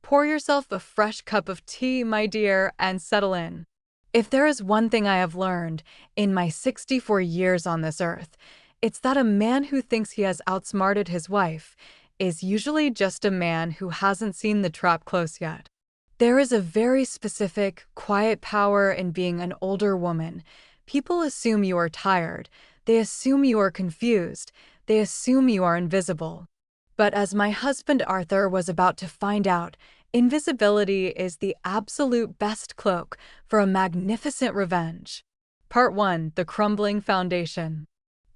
Pour yourself a fresh cup of tea, my dear, and settle in. If there is one thing I have learned in my 64 years on this earth, it's that a man who thinks he has outsmarted his wife is usually just a man who hasn't seen the trap close yet. There is a very specific, quiet power in being an older woman. People assume you are tired. They assume you are confused. They assume you are invisible. But as my husband Arthur was about to find out, invisibility is the absolute best cloak for a magnificent revenge. Part 1: The Crumbling Foundation.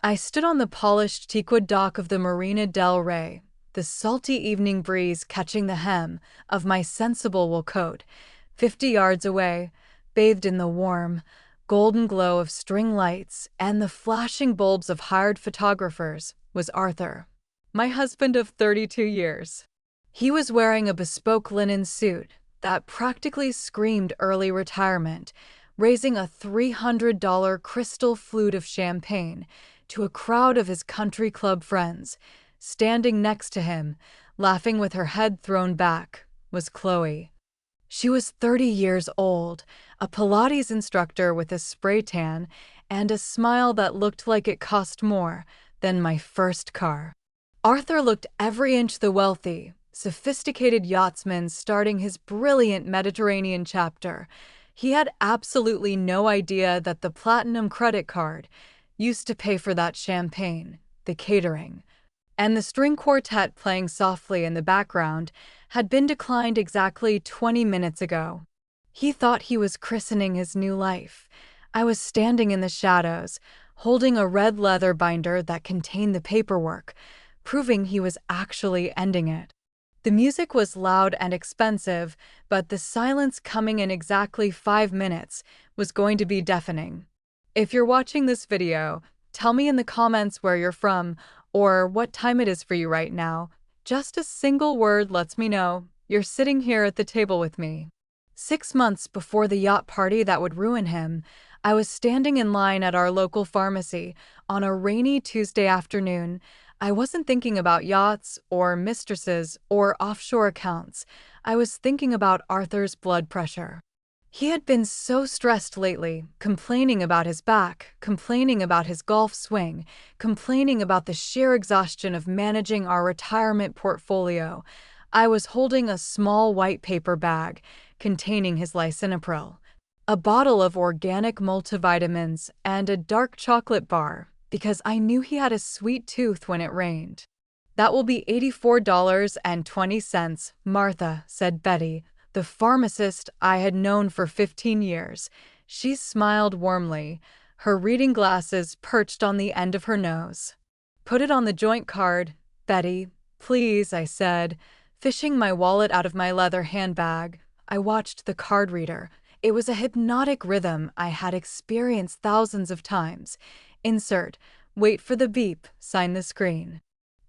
I stood on the polished teakwood dock of the Marina del Rey, the salty evening breeze catching the hem of my sensible wool coat. 50 yards away, bathed in the warm, golden glow of string lights and the flashing bulbs of hired photographers, was Arthur, my husband of 32 years. He was wearing a bespoke linen suit that practically screamed early retirement, raising a $300 crystal flute of champagne to a crowd of his country club friends. Standing next to him, laughing with her head thrown back, was Chloe. She was 30 years old, a Pilates instructor with a spray tan and a smile that looked like it cost more than my first car. Arthur looked every inch the wealthy, sophisticated yachtsman starting his brilliant Mediterranean chapter. He had absolutely no idea that the platinum credit card used to pay for that champagne, the catering, and the string quartet playing softly in the background had been declined exactly 20 minutes ago. He thought he was christening his new life. I was standing in the shadows, holding a red leather binder that contained the paperwork, proving he was actually ending it. The music was loud and expensive, but the silence coming in exactly 5 minutes was going to be deafening. If you're watching this video, tell me in the comments where you're from or what time it is for you right now. Just a single word lets me know you're sitting here at the table with me. 6 months before the yacht party that would ruin him, I was standing in line at our local pharmacy on a rainy Tuesday afternoon. I wasn't thinking about yachts or mistresses or offshore accounts. I was thinking about Arthur's blood pressure. He had been so stressed lately, complaining about his back, complaining about his golf swing, complaining about the sheer exhaustion of managing our retirement portfolio. I was holding a small white paper bag containing his lisinopril, a bottle of organic multivitamins, and a dark chocolate bar, because I knew he had a sweet tooth when it rained. "That will be $84.20, Martha," said Betty, the pharmacist I had known for 15 years. She smiled warmly, her reading glasses perched on the end of her nose. "Put it on the joint card, Betty, please," I said, fishing my wallet out of my leather handbag. I watched the card reader. It was a hypnotic rhythm I had experienced thousands of times. Insert, wait for the beep, sign the screen.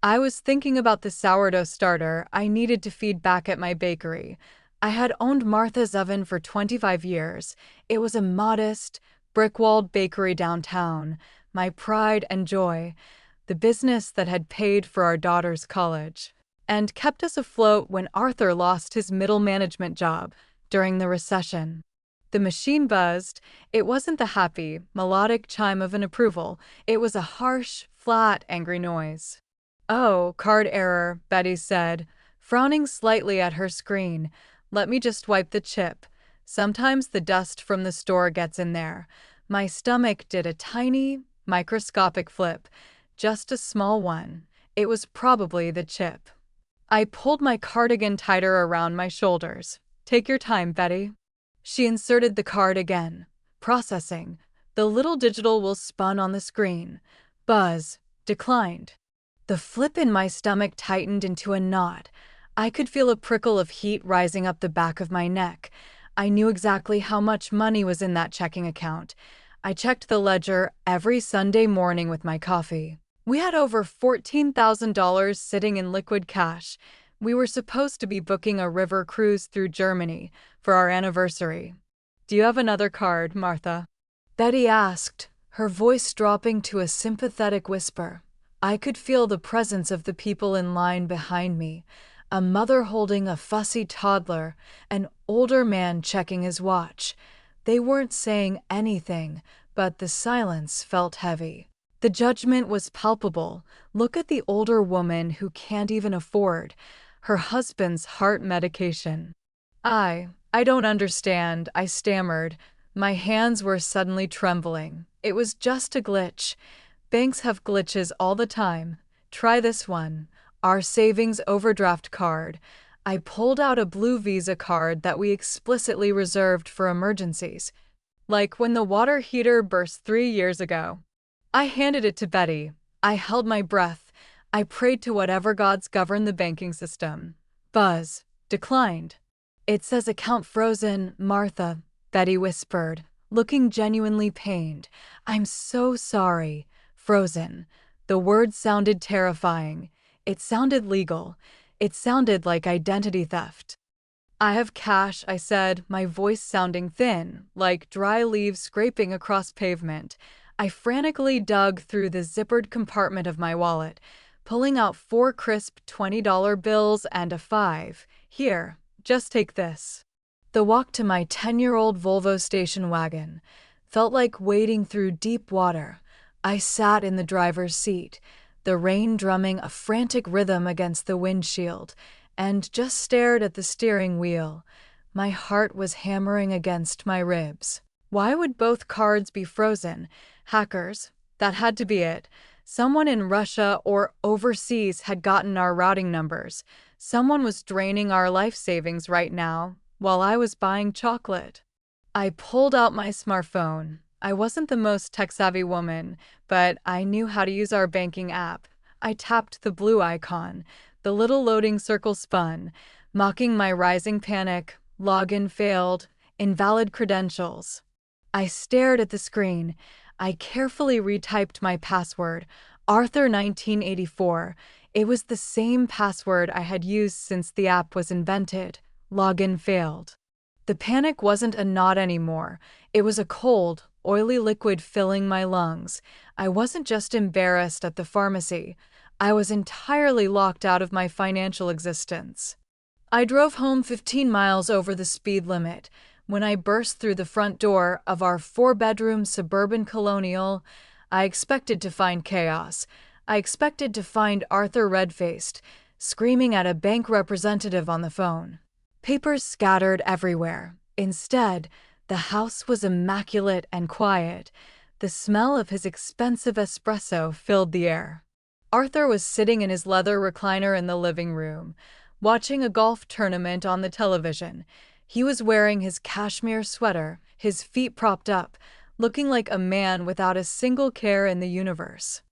I was thinking about the sourdough starter I needed to feed back at my bakery. I had owned Martha's Oven for 25 years. It was a modest, brick-walled bakery downtown, my pride and joy, the business that had paid for our daughter's college and kept us afloat when Arthur lost his middle management job during the recession. The machine buzzed. It wasn't the happy, melodic chime of an approval. It was a harsh, flat, angry noise. "Oh, card error," Betty said, frowning slightly at her screen. "Let me just wipe the chip. Sometimes the dust from the store gets in there." My stomach did a tiny, microscopic flip, just a small one. It was probably the chip. I pulled my cardigan tighter around my shoulders. "Take your time, Betty." She inserted the card again. Processing. The little digital wheel spun on the screen. Buzz. Declined. The flip in my stomach tightened into a knot. I could feel a prickle of heat rising up the back of my neck. I knew exactly how much money was in that checking account. I checked the ledger every Sunday morning with my coffee. We had over $14,000 sitting in liquid cash. We were supposed to be booking a river cruise through Germany for our anniversary. "Do you have another card, Martha?" Betty asked, her voice dropping to a sympathetic whisper. I could feel the presence of the people in line behind me. a mother holding a fussy toddler, an older man checking his watch. They weren't saying anything, but the silence felt heavy. The judgment was palpable. Look at the older woman who can't even afford her husband's heart medication. I don't understand, I stammered. My hands were suddenly trembling. It was just a glitch. Banks have glitches all the time. Try this one. Our savings overdraft card. I pulled out a blue Visa card that we explicitly reserved for emergencies, like when the water heater burst 3 years ago. I handed it to Betty. I held my breath. I prayed to whatever gods govern the banking system. Buzz. Declined. It says account frozen, Martha, Betty whispered, looking genuinely pained. I'm so sorry. Frozen. The word sounded terrifying. It sounded legal. It sounded like identity theft. I have cash, I said, my voice sounding thin, like dry leaves scraping across pavement. I frantically dug through the zippered compartment of my wallet, pulling out 4 crisp $20 bills and a 5. Here, just take this. The walk to my 10-year-old Volvo station wagon felt like wading through deep water. I sat in the driver's seat, the rain drumming a frantic rhythm against the windshield, and just stared at the steering wheel. My heart was hammering against my ribs. Why would both cards be frozen? Hackers? That had to be it. Someone in Russia or overseas had gotten our routing numbers. Someone was draining our life savings right now, while I was buying chocolate. I pulled out my smartphone. I wasn't the most tech-savvy woman, but I knew how to use our banking app. I tapped the blue icon. The little loading circle spun, mocking my rising panic. Login failed. Invalid credentials. I stared at the screen. I carefully retyped my password, Arthur 1984. It was the same password I had used since the app was invented. Login failed. The panic wasn't a knot anymore. It was a cold, oily liquid filling my lungs. I wasn't just embarrassed at the pharmacy. I was entirely locked out of my financial existence. I drove home 15 miles over the speed limit. When I burst through the front door of our 4-bedroom suburban colonial, I expected to find chaos. I expected to find Arthur red-faced, screaming at a bank representative on the phone. Papers scattered everywhere. Instead, the house was immaculate and quiet. The smell of his expensive espresso filled the air. Arthur was sitting in his leather recliner in the living room, watching a golf tournament on the television. He was wearing his cashmere sweater, his feet propped up, looking like a man without a single care in the universe.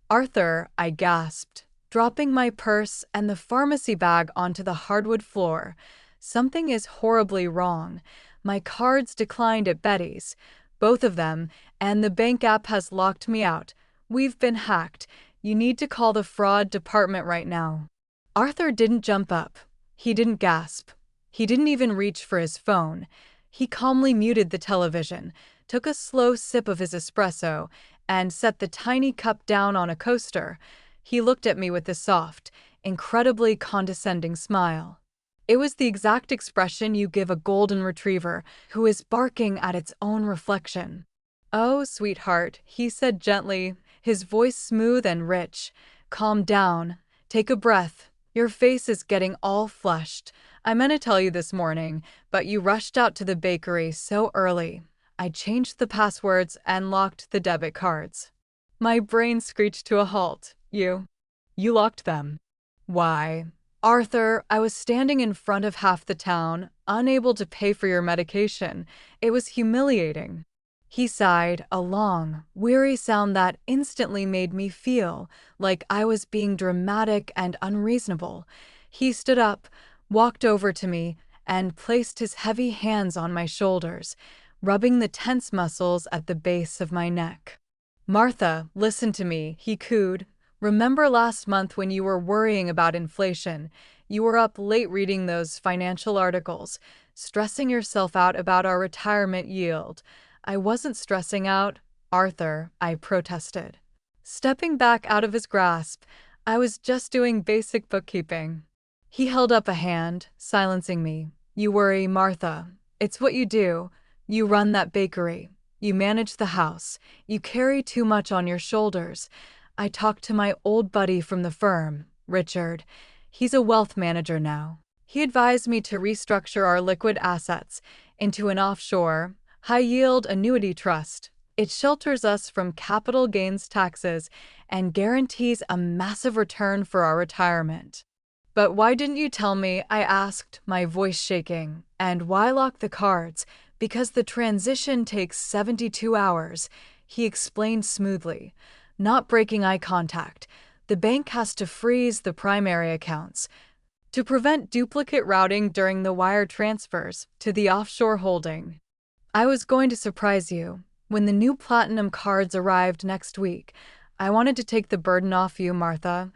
Arthur, I gasped, dropping my purse and the pharmacy bag onto the hardwood floor. Something is horribly wrong. My cards declined at Betty's, both of them, and the bank app has locked me out. We've been hacked. You need to call the fraud department right now. Arthur didn't jump up. He didn't gasp. He didn't even reach for his phone. He calmly muted the television, took a slow sip of his espresso, and set the tiny cup down on a coaster. He looked at me with a soft, incredibly condescending smile. It was the exact expression you give a golden retriever who is barking at its own reflection. "Oh, sweetheart," he said gently, his voice smooth and rich. "Calm down. Take a breath. Your face is getting all flushed. I meant to tell you this morning, but you rushed out to the bakery so early." I changed the passwords and locked the debit cards. My brain screeched to a halt. You locked them. Why? Arthur, I was standing in front of half the town, unable to pay for your medication. It was humiliating. He sighed, a long, weary sound that instantly made me feel like I was being dramatic and unreasonable. He stood up, walked over to me, and placed his heavy hands on my shoulders, rubbing the tense muscles at the base of my neck. "Martha, listen to me," he cooed. "Remember last month when you were worrying about inflation? You were up late reading those financial articles, stressing yourself out about our retirement yield." "I wasn't stressing out, Arthur," I protested. Stepping back out of his grasp, "I was just doing basic bookkeeping." He held up a hand, silencing me. You worry, Martha. It's what you do. You run that bakery. You manage the house. You carry too much on your shoulders. I talked to my old buddy from the firm, Richard. He's a wealth manager now. He advised me to restructure our liquid assets into an offshore, high-yield annuity trust. It shelters us from capital gains taxes and guarantees a massive return for our retirement. But why didn't you tell me? I asked, my voice shaking. And why lock the cards? Because the transition takes 72 hours, he explained smoothly, not breaking eye contact. The bank has to freeze the primary accounts to prevent duplicate routing during the wire transfers to the offshore holding. I was going to surprise you. When the new platinum cards arrived next week, I wanted to take the burden off you, Martha.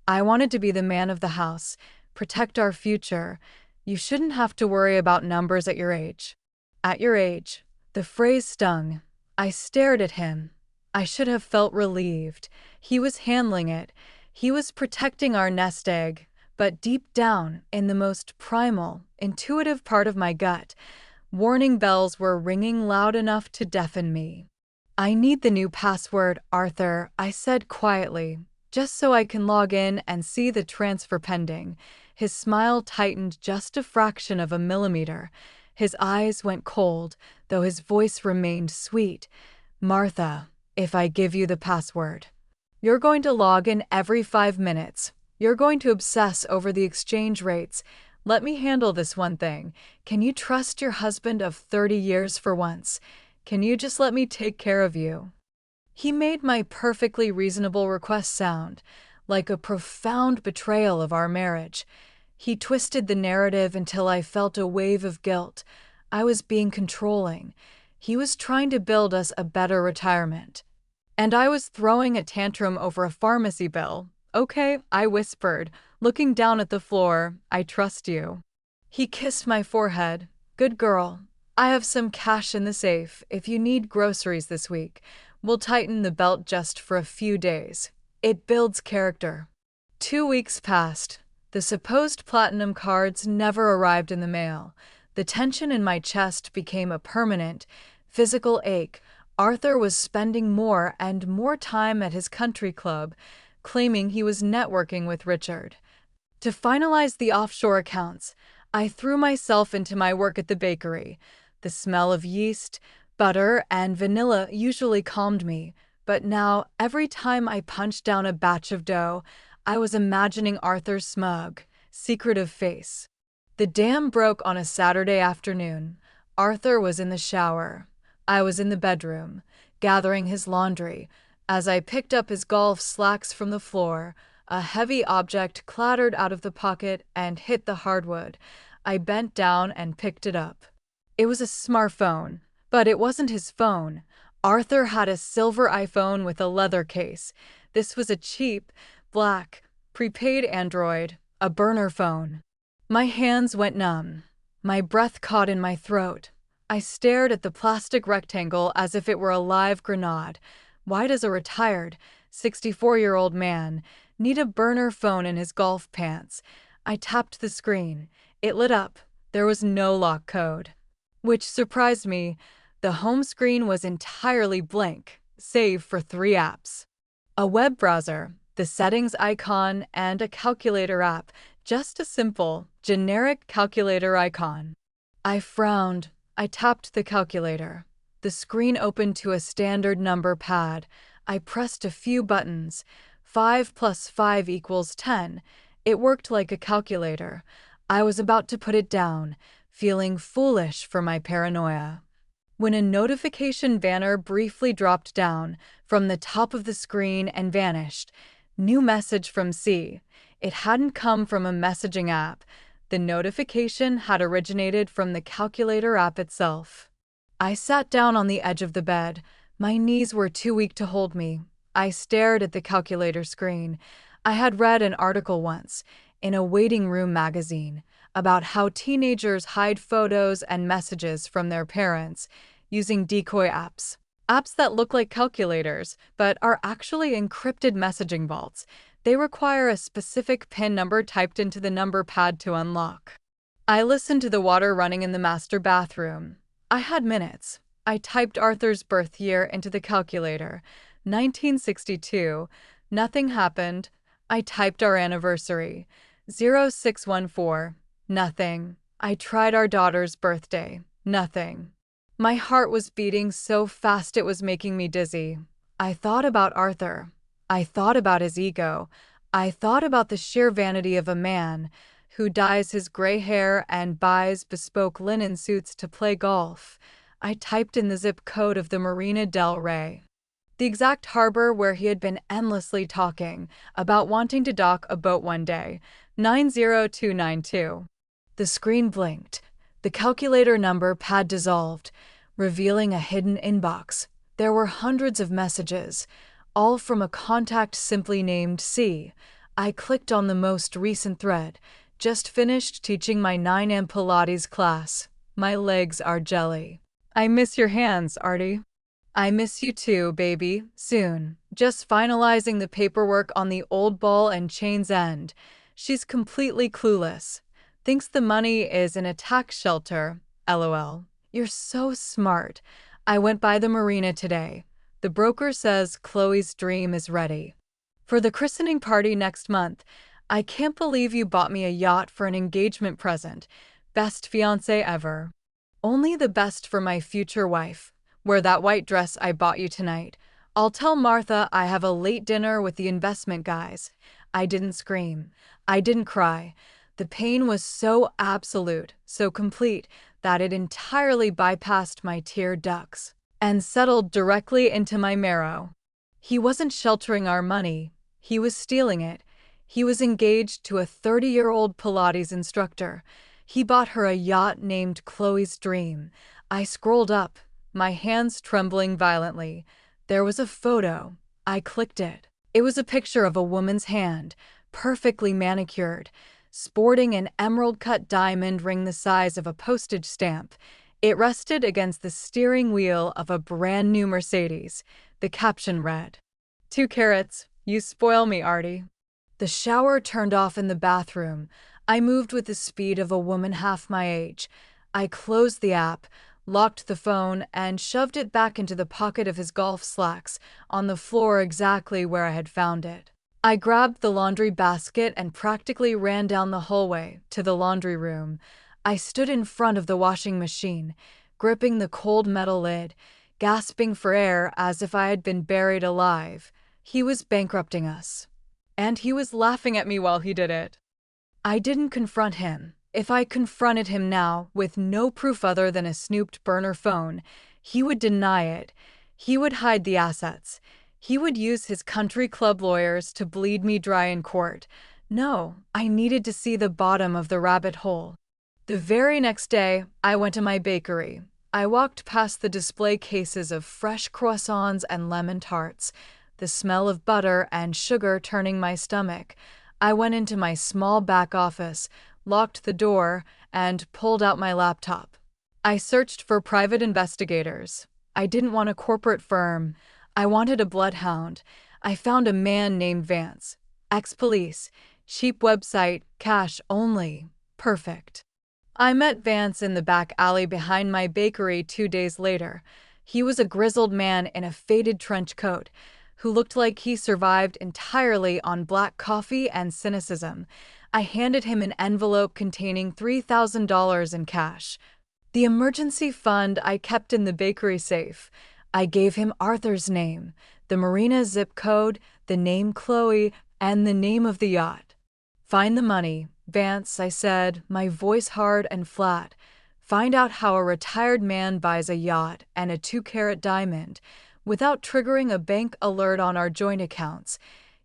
I wanted to be the man of the house, protect our future. You shouldn't have to worry about numbers at your age. At your age. The phrase stung. I stared at him. I should have felt relieved. He was handling it. He was protecting our nest egg. But deep down, in the most primal, intuitive part of my gut, warning bells were ringing loud enough to deafen me. I need the new password, Arthur, I said quietly, just so I can log in and see the transfer pending. His smile tightened just a fraction of a millimeter. His eyes went cold, though his voice remained sweet. Martha, if I give you the password, you're going to log in every 5 minutes. You're going to obsess over the exchange rates. Let me handle this one thing. Can you trust your husband of 30 years for once? Can you just let me take care of you? He made my perfectly reasonable request sound like a profound betrayal of our marriage. He twisted the narrative until I felt a wave of guilt. I was being controlling. He was trying to build us a better retirement. And I was throwing a tantrum over a pharmacy bill. Okay, I whispered, looking down at the floor. I trust you. He kissed my forehead. Good girl. I have some cash in the safe if you need groceries this week. We'll tighten the belt just for a few days. It builds character. 2 weeks passed. The supposed platinum cards never arrived in the mail. The tension in my chest became a permanent, physical ache. Arthur was spending more and more time at his country club, claiming he was networking with Richard. To finalize the offshore accounts, I threw myself into my work at the bakery. The smell of yeast, butter, and vanilla usually calmed me, but now, every time I punched down a batch of dough, I was imagining Arthur's smug, secretive face. The dam broke on a Saturday afternoon. Arthur was in the shower. I was in the bedroom, gathering his laundry. As I picked up his golf slacks from the floor, a heavy object clattered out of the pocket and hit the hardwood. I bent down and picked it up. It was a smartphone, but it wasn't his phone. Arthur had a silver iPhone with a leather case. This was a cheap, black, prepaid Android, a burner phone. My hands went numb. My breath caught in my throat. I stared at the plastic rectangle as if it were a live grenade. Why does a retired, 64-year-old man need a burner phone in his golf pants? I tapped the screen. It lit up. There was no lock code. Which surprised me. The home screen was entirely blank, save for 3 apps. A web browser, the settings icon, and a calculator app. Just a simple, generic calculator icon. I frowned. I tapped the calculator. The screen opened to a standard number pad. I pressed a few buttons. 5 plus 5 equals 10. It worked like a calculator. I was about to put it down, feeling foolish for my paranoia, when a notification banner briefly dropped down from the top of the screen and vanished. New message from C. It hadn't come from a messaging app. The notification had originated from the calculator app itself. I sat down on the edge of the bed. My knees were too weak to hold me. I stared at the calculator screen. I had read an article once, in a waiting room magazine, about how teenagers hide photos and messages from their parents using decoy apps. Apps that look like calculators, but are actually encrypted messaging vaults. They require a specific PIN number typed into the number pad to unlock. I listened to the water running in the master bathroom. I had minutes. I typed Arthur's birth year into the calculator. 1962. Nothing happened. I typed our anniversary. 0614. Nothing. I tried our daughter's birthday. Nothing. My heart was beating so fast it was making me dizzy. I thought about Arthur. I thought about his ego. I thought about the sheer vanity of a man who dyes his gray hair and buys bespoke linen suits to play golf. I typed in the zip code of the Marina del Rey, the exact harbor where he had been endlessly talking about wanting to dock a boat one day. 90292. The screen blinked. The calculator number pad dissolved, revealing a hidden inbox. There were hundreds of messages, all from a contact simply named C. I clicked on the most recent thread. Just finished teaching my 9am Pilates class. My legs are jelly. I miss your hands, Artie. I miss you too, baby. Soon. Just finalizing the paperwork on the old ball and chain's end. She's completely clueless. Thinks the money is in a tax shelter. LOL. You're so smart. I went by the marina today. The broker says Chloe's dream is ready for the christening party next month. I can't believe you bought me a yacht for an engagement present. Best fiancé ever. Only the best for my future wife. Wear that white dress I bought you tonight. I'll tell Martha I have a late dinner with the investment guys. I didn't scream. I didn't cry. The pain was so absolute, so complete, that it entirely bypassed my tear ducts and settled directly into my marrow. He wasn't sheltering our money. He was stealing it. He was engaged to a 30-year-old Pilates instructor. He bought her a yacht named Chloe's Dream. I scrolled up, my hands trembling violently. There was a photo. I clicked it. It was a picture of a woman's hand, perfectly manicured, sporting an emerald-cut diamond ring the size of a postage stamp. It rested against the steering wheel of a brand-new Mercedes. The caption read, 2 carats, you spoil me, Artie. The shower turned off in the bathroom. I moved with the speed of a woman half my age. I closed the app, locked the phone, and shoved it back into the pocket of his golf slacks on the floor exactly where I had found it. I grabbed the laundry basket and practically ran down the hallway to the laundry room. I stood in front of the washing machine, gripping the cold metal lid, gasping for air as if I had been buried alive. He was bankrupting us. And he was laughing at me while he did it. I didn't confront him. If I confronted him now, with no proof other than a snooped burner phone, he would deny it. He would hide the assets. He would use his country club lawyers to bleed me dry in court. No, I needed to see the bottom of the rabbit hole. The very next day, I went to my bakery. I walked past the display cases of fresh croissants and lemon tarts, the smell of butter and sugar turning my stomach. I went into my small back office, locked the door, and pulled out my laptop. I searched for private investigators. I didn't want a corporate firm. I wanted a bloodhound. I found a man named Vance. Ex-police. Cheap website. Cash only. Perfect. I met Vance in the back alley behind my bakery 2 days later. He was a grizzled man in a faded trench coat, who looked like he survived entirely on black coffee and cynicism. I handed him an envelope containing $3,000 in cash, the emergency fund I kept in the bakery safe. I gave him Arthur's name, the marina zip code, the name Chloe, and the name of the yacht. Find the money, Vance, I said, my voice hard and flat. Find out how a retired man buys a yacht and a 2-carat diamond without triggering a bank alert on our joint accounts.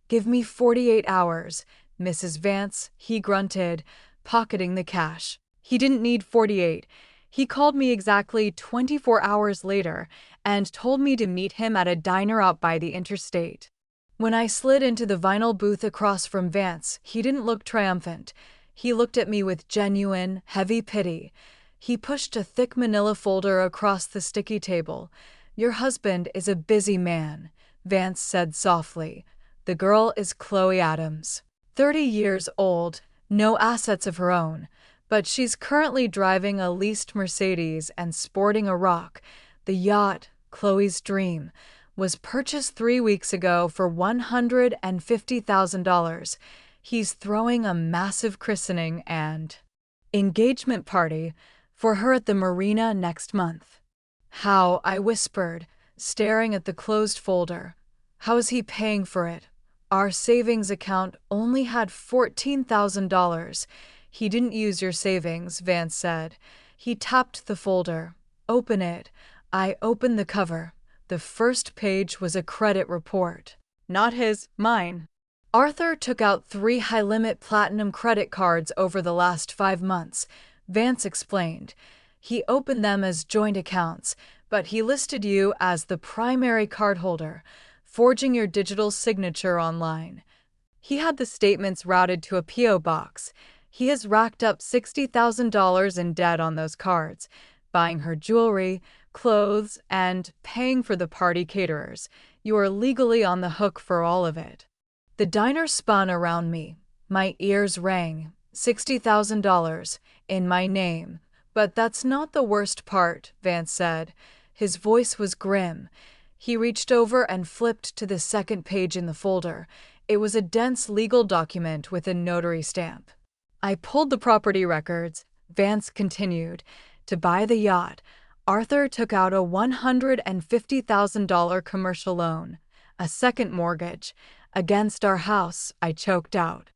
Give me 48 hours, Mrs. Vance, he grunted, pocketing the cash. He didn't need 48. He called me exactly 24 hours later and told me to meet him at a diner out by the interstate. When I slid into the vinyl booth across from Vance, he didn't look triumphant. He looked at me with genuine, heavy pity. He pushed a thick manila folder across the sticky table. Your husband is a busy man, Vance said softly. The girl is Chloe Adams, 30 years old, no assets of her own, but she's currently driving a leased Mercedes and sporting a rock. The yacht, Chloe's dream, was purchased 3 weeks ago for $150,000. He's throwing a massive christening and engagement party for her at the marina next month. How, I whispered, staring at the closed folder. How is he paying for it? Our savings account only had $14,000. He didn't use your savings, Vance said. He tapped the folder. Open it. I opened the cover. The first page was a credit report. Not his, mine. Arthur took out 3 high-limit platinum credit cards over the last 5 months, Vance explained. He opened them as joint accounts, but he listed you as the primary cardholder, forging your digital signature online. He had the statements routed to a P.O. box. He has racked up $60,000 in debt on those cards, buying her jewelry, clothes, and paying for the party caterers. You are legally on the hook for all of it. The diner spun around me. My ears rang. $60,000 in my name. But that's not the worst part, Vance said. His voice was grim. He reached over and flipped to the second page in the folder. It was a dense legal document with a notary stamp. I pulled the property records, Vance continued. To buy the yacht, Arthur took out a $150,000 commercial loan, a second mortgage, against our house, I choked out.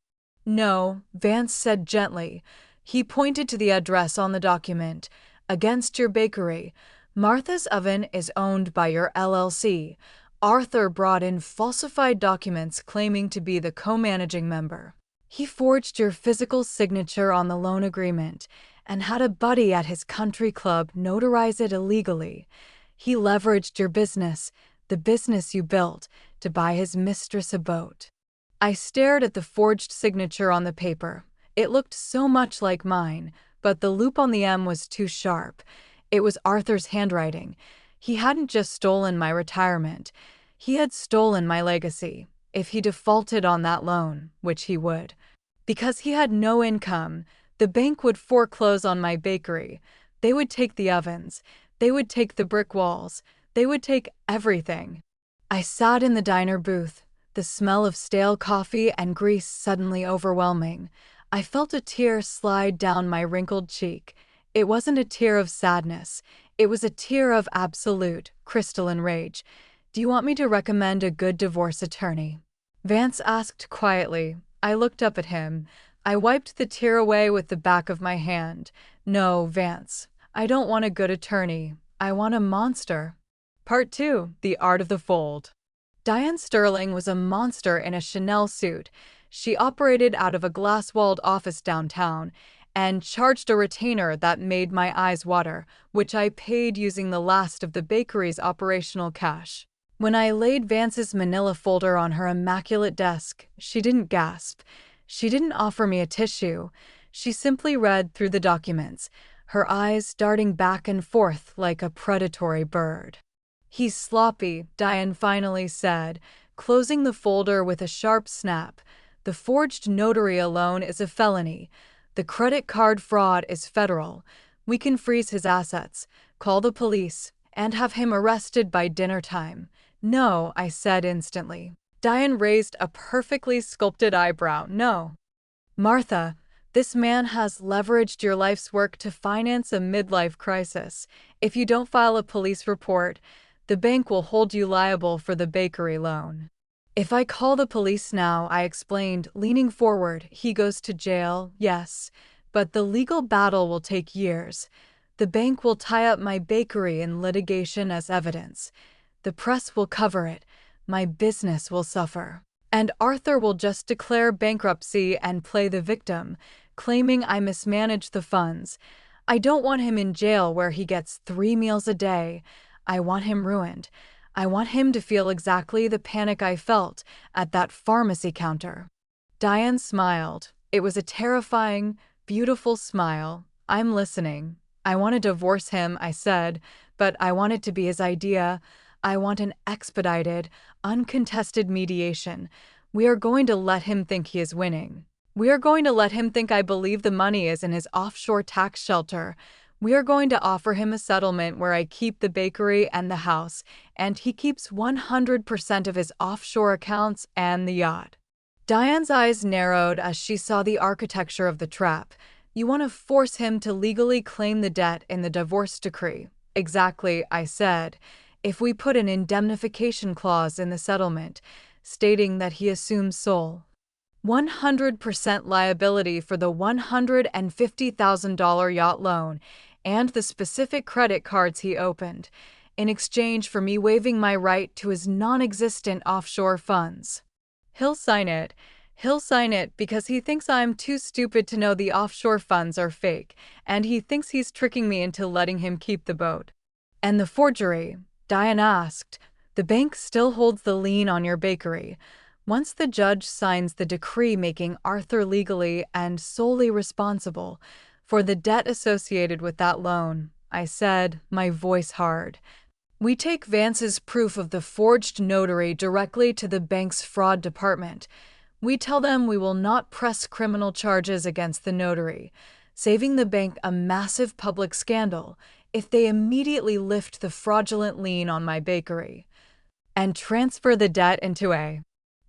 No, Vance said gently. He pointed to the address on the document. Against your bakery. Martha's Oven is owned by your LLC. Arthur brought in falsified documents claiming to be the co-managing member. He forged your physical signature on the loan agreement and had a buddy at his country club notarize it illegally. He leveraged your business, the business you built, to buy his mistress a boat. I stared at the forged signature on the paper. It looked so much like mine, but the loop on the M was too sharp. It was Arthur's handwriting. He hadn't just stolen my retirement. He had stolen my legacy, if he defaulted on that loan, which he would. Because he had no income, the bank would foreclose on my bakery. They would take the ovens. They would take the brick walls. They would take everything. I sat in the diner booth, the smell of stale coffee and grease suddenly overwhelming. I felt a tear slide down my wrinkled cheek. It wasn't a tear of sadness. It was a tear of absolute, crystalline rage. Do you want me to recommend a good divorce attorney? Vance asked quietly. I looked up at him. I wiped the tear away with the back of my hand. No, Vance. I don't want a good attorney. I want a monster. Part 2. The Art of the Fold. Diane Sterling was a monster in a Chanel suit. She operated out of a glass-walled office downtown and charged a retainer that made my eyes water, which I paid using the last of the bakery's operational cash. When I laid Vance's manila folder on her immaculate desk, she didn't gasp. She didn't offer me a tissue. She simply read through the documents, her eyes darting back and forth like a predatory bird. He's sloppy, Diane finally said, closing the folder with a sharp snap. The forged notary alone is a felony. The credit card fraud is federal. We can freeze his assets, call the police, and have him arrested by dinner time. No, I said instantly. Diane raised a perfectly sculpted eyebrow. No. Martha, this man has leveraged your life's work to finance a midlife crisis. If you don't file a police report, the bank will hold you liable for the bakery loan. If I call the police now, I explained, leaning forward, he goes to jail, yes, but the legal battle will take years. The bank will tie up my bakery in litigation as evidence. The press will cover it. My business will suffer. And Arthur will just declare bankruptcy and play the victim, claiming I mismanaged the funds. I don't want him in jail where he gets 3 meals a day. I want him ruined. I want him to feel exactly the panic I felt at that pharmacy counter. Diane smiled. It was a terrifying, beautiful smile. I'm listening. I want to divorce him, I said, but I want it to be his idea. I want an expedited, uncontested mediation. We are going to let him think he is winning. We are going to let him think I believe the money is in his offshore tax shelter. We are going to offer him a settlement where I keep the bakery and the house, and he keeps 100% of his offshore accounts and the yacht." Diane's eyes narrowed as she saw the architecture of the trap. "You want to force him to legally claim the debt in the divorce decree." "Exactly," I said. "If we put an indemnification clause in the settlement, stating that he assumes sole 100% liability for the $150,000 yacht loan and the specific credit cards he opened, in exchange for me waiving my right to his non-existent offshore funds. He'll sign it. He'll sign it because he thinks I'm too stupid to know the offshore funds are fake, and he thinks he's tricking me into letting him keep the boat." "And the forgery?" Diane asked. "The bank still holds the lien on your bakery. Once the judge signs the decree making Arthur legally and solely responsible for the debt associated with that loan," I said, my voice hard. "We take Vance's proof of the forged notary directly to the bank's fraud department. We tell them we will not press criminal charges against the notary, saving the bank a massive public scandal if they immediately lift the fraudulent lien on my bakery and transfer the debt into a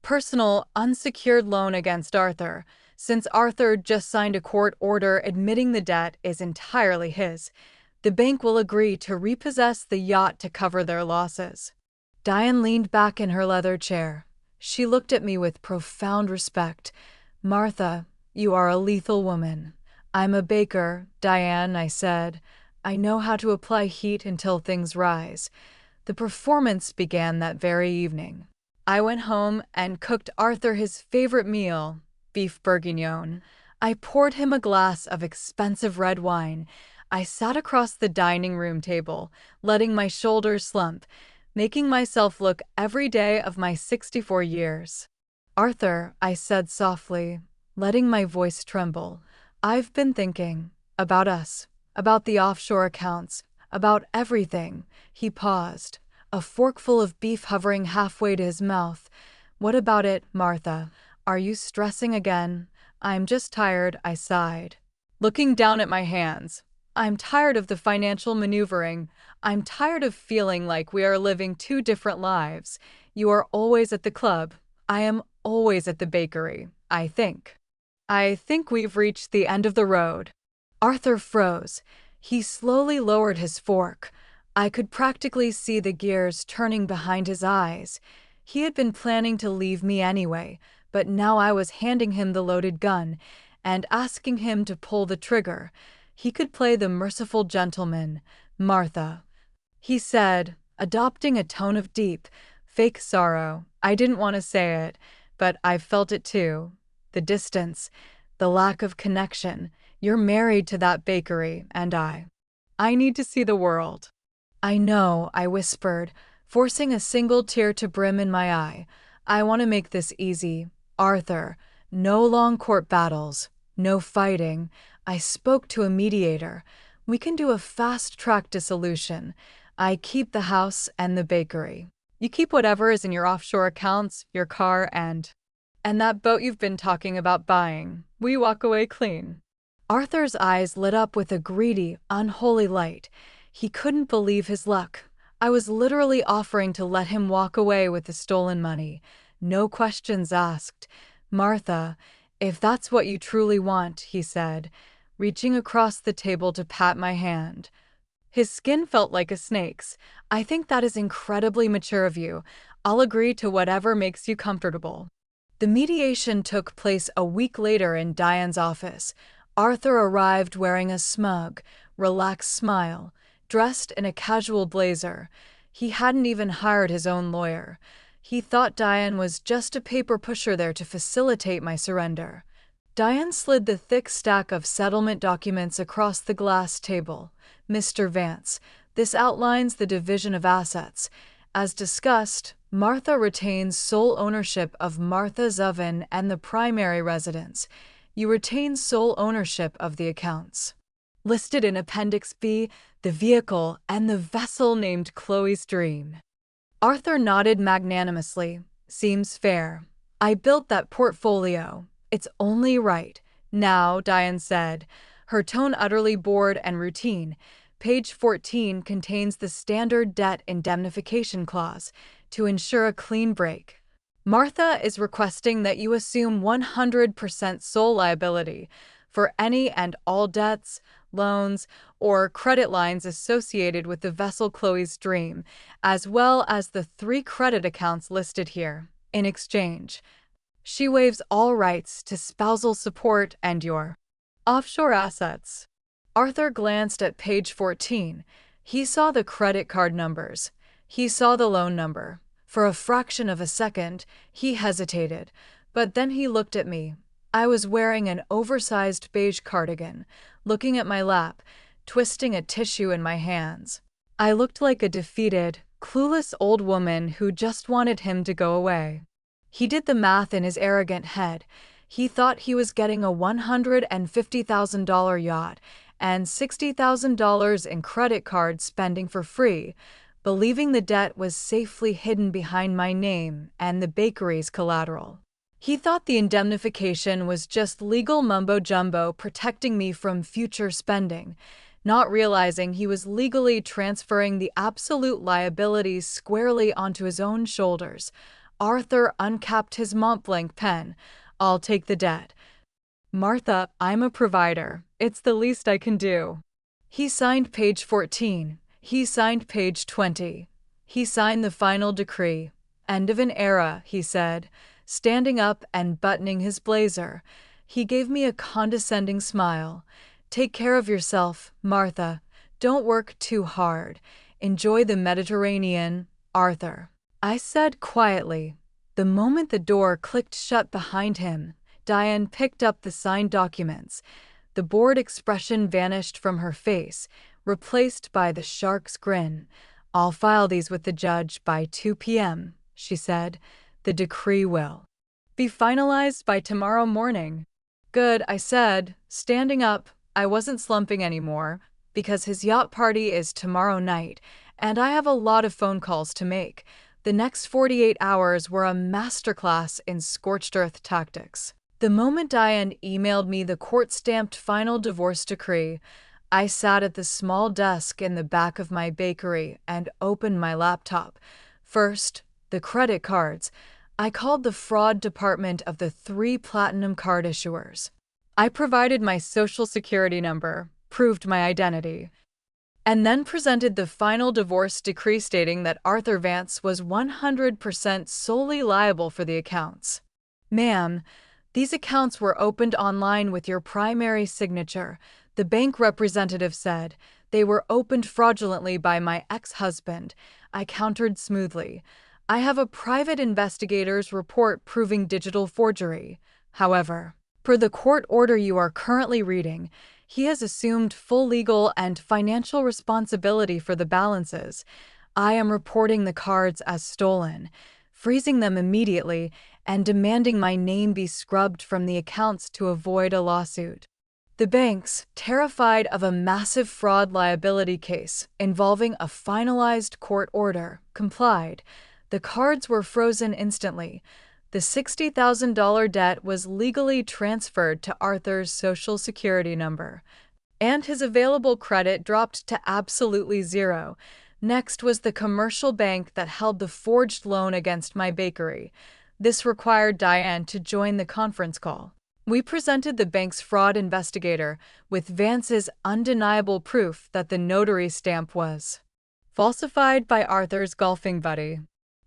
personal, unsecured loan against Arthur, since Arthur just signed a court order admitting the debt is entirely his. The bank will agree to repossess the yacht to cover their losses." Diane leaned back in her leather chair. She looked at me with profound respect. "Martha, you are a lethal woman." "I'm a baker, Diane," I said. "I know how to apply heat until things rise." The performance began that very evening. I went home and cooked Arthur his favorite meal, beef bourguignon. I poured him a glass of expensive red wine. I sat across the dining room table, letting my shoulders slump, making myself look every day of my 64 years. "Arthur," I said softly, letting my voice tremble, "I've been thinking about us, about the offshore accounts, about everything." He paused, a forkful of beef hovering halfway to his mouth. "What about it, Martha? Are you stressing again?" "I'm just tired," I sighed, looking down at my hands. "I'm tired of the financial maneuvering. I'm tired of feeling like we are living two different lives. You are always at the club. I am always at the bakery. I think we've reached the end of the road." Arthur froze. He slowly lowered his fork. I could practically see the gears turning behind his eyes. He had been planning to leave me anyway, but now I was handing him the loaded gun and asking him to pull the trigger. He could play the merciful gentleman. "Martha," he said, adopting a tone of deep, fake sorrow. I didn't want to say it, but I felt it too. The distance, the lack of connection. You're married to that bakery, and I need to see the world. "I know," I whispered, forcing a single tear to brim in my eye. "I want to make this easy, Arthur. No long court battles, no fighting." I spoke to a mediator. "We can do a fast-track dissolution. I keep the house and the bakery. You keep whatever is in your offshore accounts, your car, and that boat you've been talking about buying. We walk away clean." Arthur's eyes lit up with a greedy, unholy light. He couldn't believe his luck. I was literally offering to let him walk away with the stolen money. No questions asked. "Martha, if that's what you truly want," he said, reaching across the table to pat my hand. His skin felt like a snake's. "I think that is incredibly mature of you. I'll agree to whatever makes you comfortable." The mediation took place a week later in Diane's office. Arthur arrived wearing a smug, relaxed smile, dressed in a casual blazer. He hadn't even hired his own lawyer. He thought Diane was just a paper pusher there to facilitate my surrender. Diane slid the thick stack of settlement documents across the glass table. "Mr. Vance, this outlines the division of assets. As discussed, Martha retains sole ownership of Martha's oven and the primary residence. You retain sole ownership of the accounts listed in Appendix B, the vehicle, and the vessel named Chloe's Dream." Arthur nodded magnanimously. "Seems fair." I built that portfolio. It's only right. Now, Diane said, her tone utterly bored and routine. Page 14 contains the standard debt indemnification clause to ensure a clean break. Martha is requesting that you assume 100% sole liability for any and all debts, loans, or credit lines associated with the vessel Chloe's Dream, as well as the 3 credit accounts listed here. In exchange, she waives all rights to spousal support and your offshore assets. Arthur glanced at page 14. He saw the credit card numbers. He saw the loan number. For a fraction of a second, he hesitated, but then he looked at me. I was wearing an oversized beige cardigan, looking at my lap, twisting a tissue in my hands. I looked like a defeated, clueless old woman who just wanted him to go away. He did the math in his arrogant head. He thought he was getting a $150,000 yacht and $60,000 in credit card spending for free, believing the debt was safely hidden behind my name and the bakery's collateral. He thought the indemnification was just legal mumbo-jumbo protecting me from future spending, not realizing he was legally transferring the absolute liabilities squarely onto his own shoulders. Arthur uncapped his Montblanc pen. I'll take the debt. Martha, I'm a provider. It's the least I can do. He signed page 14. He signed page 20. He signed the final decree. End of an era, he said, standing up and buttoning his blazer. He gave me a condescending smile. Take care of yourself, Martha. Don't work too hard. Enjoy the Mediterranean, Arthur. I said quietly. The moment the door clicked shut behind him, Diane picked up the signed documents. The bored expression vanished from her face, replaced by the shark's grin. I'll file these with the judge by 2 p.m., she said. The decree will be finalized by tomorrow morning. Good, I said, standing up. I wasn't slumping anymore, because his yacht party is tomorrow night, and I have a lot of phone calls to make. The next 48 hours were a masterclass in scorched earth tactics. The moment Diane emailed me the court-stamped final divorce decree, I sat at the small desk in the back of my bakery and opened my laptop. First, the credit cards. I called the fraud department of the 3 platinum card issuers. I provided my social security number, proved my identity, and then presented the final divorce decree stating that Arthur Vance was 100% solely liable for the accounts. Ma'am, these accounts were opened online with your primary signature, the bank representative said. They were opened fraudulently by my ex-husband. I countered smoothly. I have a private investigator's report proving digital forgery. However, per the court order you are currently reading, he has assumed full legal and financial responsibility for the balances. I am reporting the cards as stolen, freezing them immediately, and demanding my name be scrubbed from the accounts to avoid a lawsuit. The banks, terrified of a massive fraud liability case involving a finalized court order, complied. The cards were frozen instantly. The $60,000 debt was legally transferred to Arthur's social security number, and his available credit dropped to absolutely zero. Next was the commercial bank that held the forged loan against my bakery. This required Diane to join the conference call. We presented the bank's fraud investigator with Vance's undeniable proof that the notary stamp was falsified by Arthur's golfing buddy.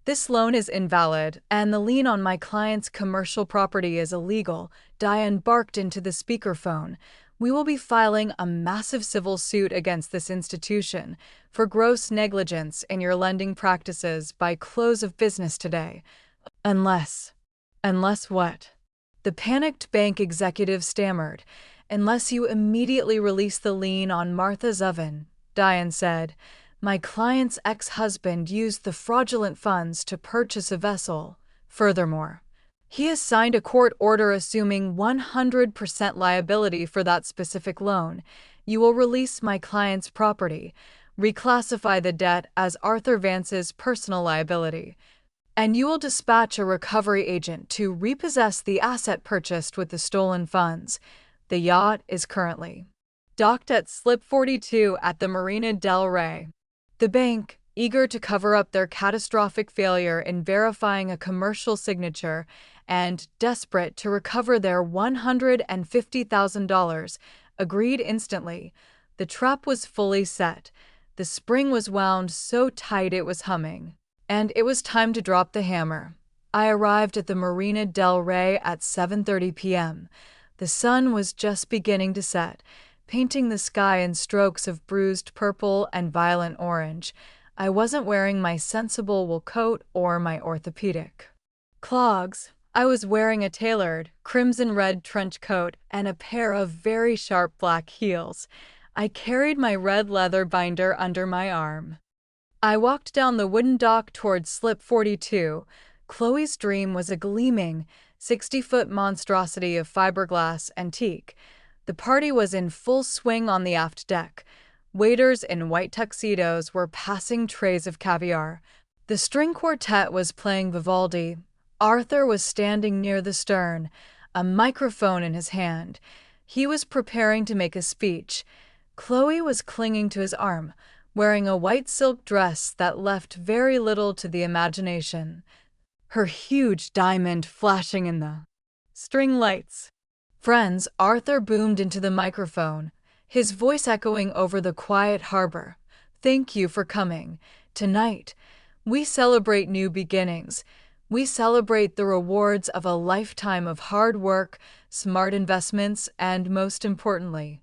This loan is invalid, and the lien on my client's commercial property is illegal, Diane barked into the speakerphone. We will be filing a massive civil suit against this institution for gross negligence in your lending practices by close of business today. Unless what? The panicked bank executive stammered. Unless you immediately release the lien on Martha's oven, Diane said. My client's ex-husband used the fraudulent funds to purchase a vessel. Furthermore, he has signed a court order assuming 100% liability for that specific loan. You will release my client's property, reclassify the debt as Arthur Vance's personal liability, and you will dispatch a recovery agent to repossess the asset purchased with the stolen funds. The yacht is currently docked at Slip 42 at the Marina del Rey. The bank, eager to cover up their catastrophic failure in verifying a commercial signature and desperate to recover their $150,000, agreed instantly. The trap was fully set. The spring was wound so tight it was humming. And it was time to drop the hammer. I arrived at the Marina del Rey at 7:30 p.m. The sun was just beginning to set, painting the sky in strokes of bruised purple and violent orange. I wasn't wearing my sensible wool coat or my orthopedic clogs. I was wearing a tailored, crimson-red trench coat and a pair of very sharp black heels. I carried my red leather binder under my arm. I walked down the wooden dock towards Slip 42. Chloe's dream was a gleaming, 60-foot monstrosity of fiberglass and teak. The party was in full swing on the aft deck. Waiters in white tuxedos were passing trays of caviar. The string quartet was playing Vivaldi. Arthur was standing near the stern, a microphone in his hand. He was preparing to make a speech. Chloe was clinging to his arm, wearing a white silk dress that left very little to the imagination, her huge diamond flashing in the string lights. "Friends," Arthur boomed into the microphone, his voice echoing over the quiet harbor. "Thank you for coming. Tonight, we celebrate new beginnings. We celebrate the rewards of a lifetime of hard work, smart investments, and most importantly,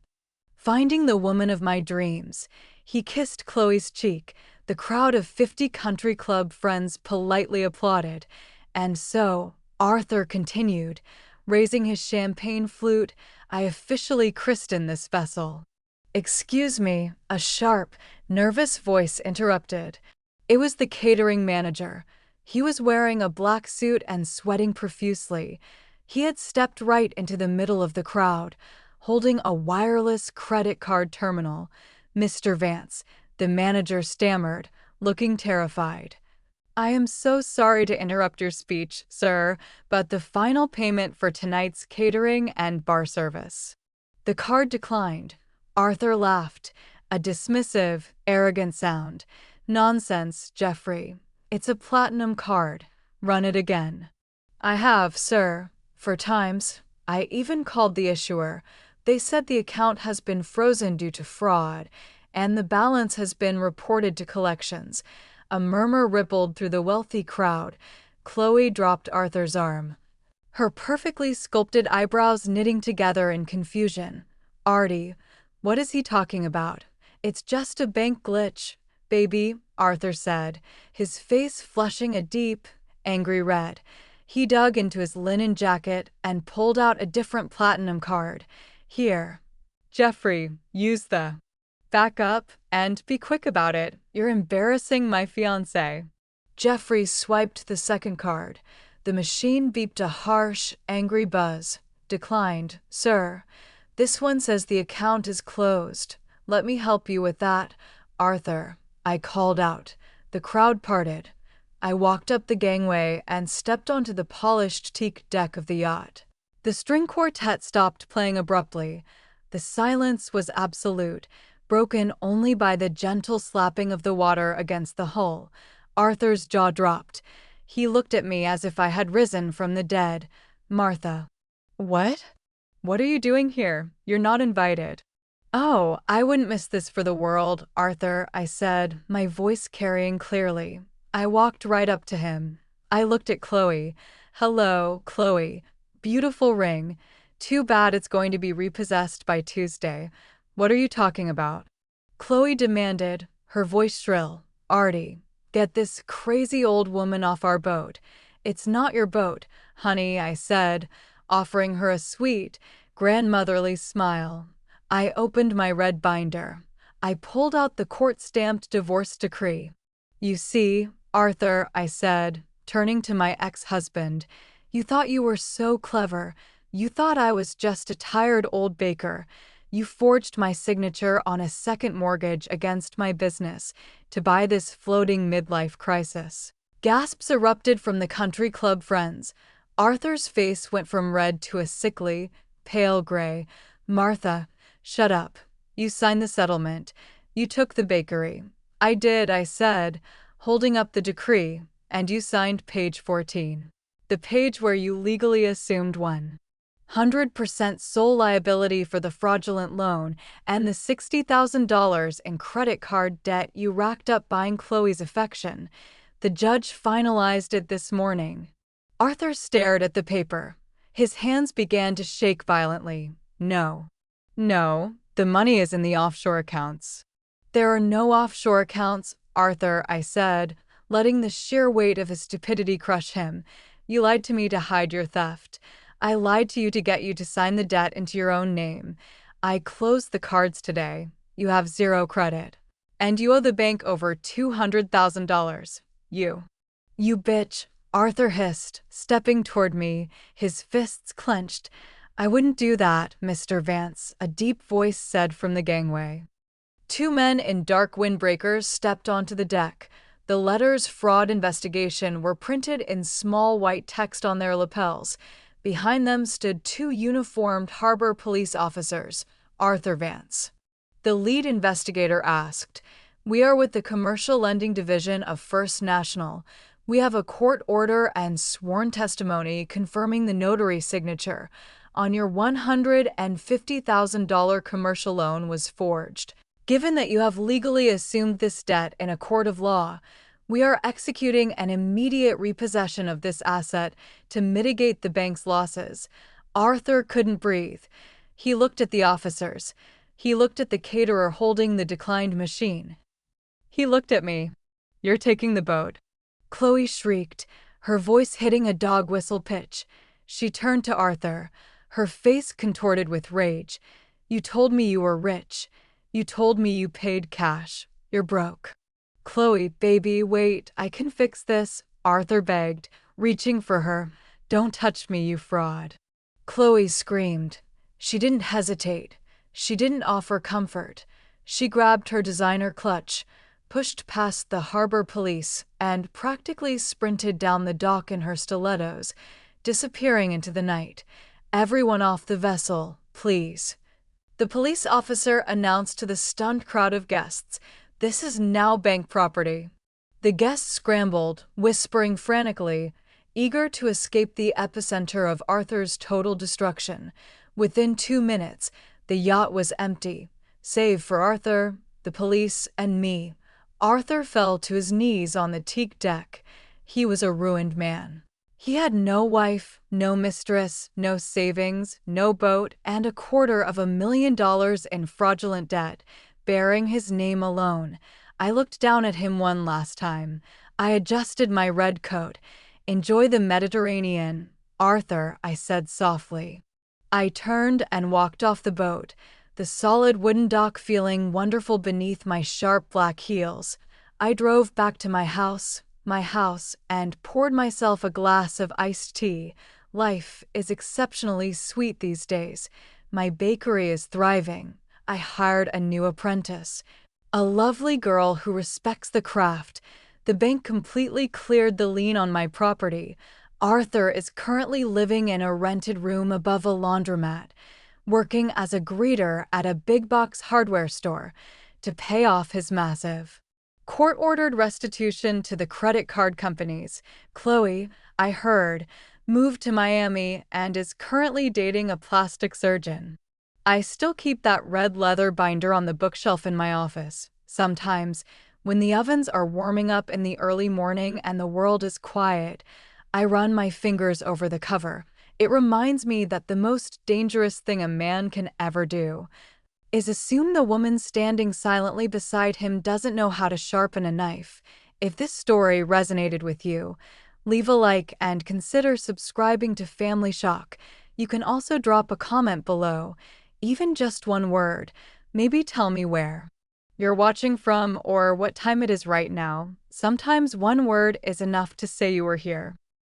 finding the woman of my dreams." He kissed Chloe's cheek. The crowd of 50 country club friends politely applauded. "And so," Arthur continued, raising his champagne flute, "I officially christen this vessel." "Excuse me," a sharp, nervous voice interrupted. It was the catering manager. He was wearing a black suit and sweating profusely. He had stepped right into the middle of the crowd, holding a wireless credit card terminal. "Mr. Vance," the manager stammered, looking terrified. "I am so sorry to interrupt your speech, sir, but the final payment for tonight's catering and bar service." The card declined. Arthur laughed, a dismissive, arrogant sound. "Nonsense, Jeffrey. It's a platinum card. Run it again." "I have, sir, for times. I even called the issuer. They said the account has been frozen due to fraud, and the balance has been reported to collections." A murmur rippled through the wealthy crowd. Chloe dropped Arthur's arm, her perfectly sculpted eyebrows knitting together in confusion. "Artie, what is he talking about?" "It's just a bank glitch, baby," Arthur said, his face flushing a deep, angry red. He dug into his linen jacket and pulled out a different platinum card. "Here, Jeffrey, use the back up and be quick about it. You're embarrassing my fiancé." Jeffrey swiped the second card. The machine beeped a harsh, angry buzz. "Declined, sir. This one says the account is closed. Let me help you with that, Arthur," I called out. The crowd parted. I walked up the gangway and stepped onto the polished teak deck of the yacht. The string quartet stopped playing abruptly. The silence was absolute, broken only by the gentle slapping of the water against the hull. Arthur's jaw dropped. He looked at me as if I had risen from the dead. "Martha." "What? What are you doing here? You're not invited." "Oh, I wouldn't miss this for the world, Arthur," I said, my voice carrying clearly. I walked right up to him. I looked at Chloe. "Hello, Chloe. Beautiful ring. Too bad it's going to be repossessed by Tuesday. What are you talking about?" Chloe demanded, her voice shrill. "Artie, get this crazy old woman off our boat." "It's not your boat, honey," I said, offering her a sweet, grandmotherly smile. I opened my red binder. I pulled out the court-stamped divorce decree. "You see, Arthur," I said, turning to my ex-husband, "you thought you were so clever. You thought I was just a tired old baker. You forged my signature on a second mortgage against my business to buy this floating midlife crisis. Gasps erupted from the country club friends. Arthur's face went from red to a sickly, pale gray. Martha, shut up. You signed the settlement. You took the bakery. I did, I said, holding up the decree, and you signed page 14. The page where you legally assumed 100% sole liability for the fraudulent loan and the $60,000 in credit card debt you racked up buying Chloe's affection. The judge finalized it this morning. Arthur stared at the paper. His hands began to shake violently. No. No, the money is in the offshore accounts. There are no offshore accounts, Arthur, I said, letting the sheer weight of his stupidity crush him. You lied to me to hide your theft. I lied to you to get you to sign the debt into your own name. I closed the cards today. You have zero credit. And you owe the bank over $200,000. You bitch, Arthur hissed, stepping toward me, his fists clenched. I wouldn't do that, Mr. Vance, a deep voice said from the gangway. Two men in dark windbreakers stepped onto the deck. The letters "Fraud Investigation" were printed in small white text on their lapels. Behind them stood two uniformed harbor police officers, Arthur Vance. The lead investigator asked, "We are with the Commercial Lending Division of First National. We have a court order and sworn testimony confirming the notary signature on your $150,000 commercial loan was forged. Given that you have legally assumed this debt in a court of law, we are executing an immediate repossession of this asset to mitigate the bank's losses." Arthur couldn't breathe. He looked at the officers. He looked at the caterer holding the declined machine. He looked at me. "You're taking the boat." Chloe shrieked, her voice hitting a dog whistle pitch. She turned to Arthur, her face contorted with rage. "You told me you were rich. You told me you paid cash. You're broke." "Chloe, baby, wait, I can fix this," Arthur begged, reaching for her. "Don't touch me, you fraud." Chloe screamed. She didn't hesitate. She didn't offer comfort. She grabbed her designer clutch, pushed past the harbor police, and practically sprinted down the dock in her stilettos, disappearing into the night. "Everyone off the vessel, please." The police officer announced to the stunned crowd of guests, "This is now bank property." The guests scrambled, whispering frantically, eager to escape the epicenter of Arthur's total destruction. Within 2 minutes, the yacht was empty, save for Arthur, the police, and me. Arthur fell to his knees on the teak deck. He was a ruined man. He had no wife, no mistress, no savings, no boat, and $250,000 in fraudulent debt, bearing his name alone. I looked down at him one last time. I adjusted my red coat. "Enjoy the Mediterranean, Arthur," I said softly. I turned and walked off the boat, the solid wooden dock feeling wonderful beneath my sharp black heels. I drove back to my house, and poured myself a glass of iced tea. Life is exceptionally sweet these days. My bakery is thriving. I hired a new apprentice, a lovely girl who respects the craft. The bank completely cleared the lien on my property. Arthur is currently living in a rented room above a laundromat, working as a greeter at a big-box hardware store to pay off his massive court-ordered restitution to the credit card companies. Chloe, I heard, moved to Miami and is currently dating a plastic surgeon. I still keep that red leather binder on the bookshelf in my office. Sometimes, when the ovens are warming up in the early morning and the world is quiet, I run my fingers over the cover. It reminds me that the most dangerous thing a man can ever do is assume the woman standing silently beside him doesn't know how to sharpen a knife. If this story resonated with you, leave a like and consider subscribing to Family Shock. You can also drop a comment below, even just one word. Maybe tell me where you're watching from or what time it is right now. Sometimes one word is enough to say you were here.